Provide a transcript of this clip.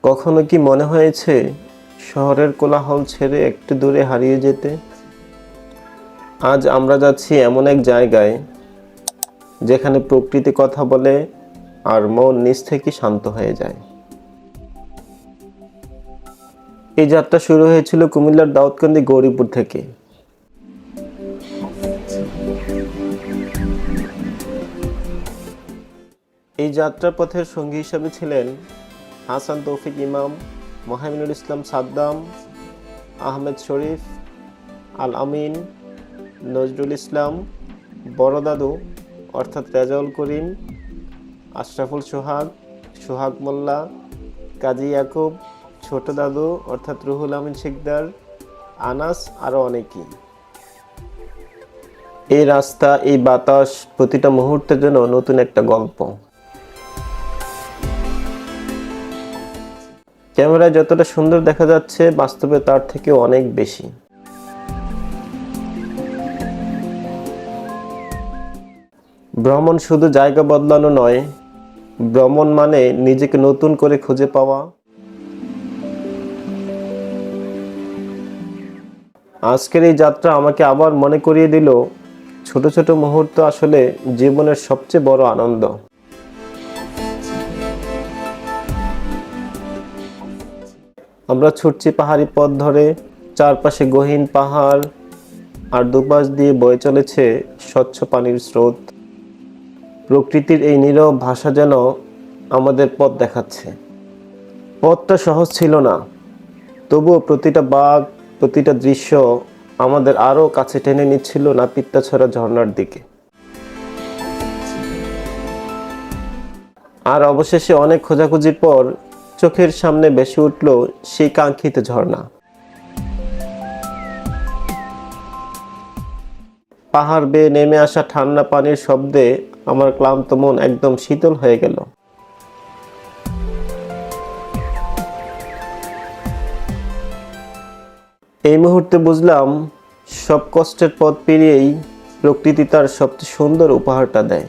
কখনো কি মনে হয়েছে শহরের কোলাহল ছেড়ে একটু দূরে হারিয়ে যেতে? আজ আমরা যাচ্ছি এমন এক জায়গায় যেখানে প্রকৃতি কথা বলে আর মন নিজ থেকে শান্ত হয়ে যায়। এই যাত্রা শুরু হয়েছিল কুমিল্লার দাউদকান্দি গৌরীপুর থেকে। এই যাত্রার পথের সঙ্গী হিসাবে ছিলেন হাসান তৌফিক ইমাম, মোহামিনুল ইসলাম সাদ্দাম, আহমেদ শরীফ, আল আমিন, নজরুল ইসলাম, বড় দাদু অর্থাৎ রেজাউল করিম, আশরাফুল সোহাগ, সোহাগ মোল্লা, কাজী ইয়াকুব, ছোট দাদু অর্থাৎ রুহুল আমিন শিকদার, আনাস আরও অনেকেই। এই রাস্তা, এই বাতাস, প্রতিটা মুহূর্তের জন্য নতুন একটা গল্প। ক্যামেরায় যতটা সুন্দর দেখা যাচ্ছে, বাস্তবে তার থেকেও অনেক বেশি। ভ্রমণ শুধু জায়গা বদলানো নয়, ভ্রমণ মানে নিজেকে নতুন করে খুঁজে পাওয়া। আজকের এই যাত্রা আমাকে আবার মনে করিয়ে দিল, ছোট ছোট মুহূর্ত আসলে জীবনের সবচেয়ে বড় আনন্দ। আমরা ছুটছি পাহাড়ি পথ ধরে, চারপাশে গহীন পাহাড় আর দুপাশ দিয়ে বয়ে চলেছে স্বচ্ছ পানির স্রোত। প্রকৃতির এই নীরব ভাষা যেন আমাদের পথ দেখাচ্ছে। পথটা সহজ ছিল না, তবুও প্রতিটা বাঁক, প্রতিটা দৃশ্য আমাদের আরও কাছে টেনে নিচ্ছিল নাপিতাছড়া ঝর্ণার দিকে। আর অবশেষে অনেক খোঁজাখুঁজির পর চোখের সামনে ভেসে উঠল সেই কাঙ্ক্ষিত ঝর্ণা। পাহাড় বেয়ে নেমে আসা ঠান্ডা পানির শব্দে আমার ক্লান্ত মন একদম শীতল হয়ে গেল। এই মুহূর্তে বুঝলাম, সব কষ্টের পথ পেরিয়েই প্রকৃতি তার সবচেয়ে সুন্দর উপহারটা দেয়।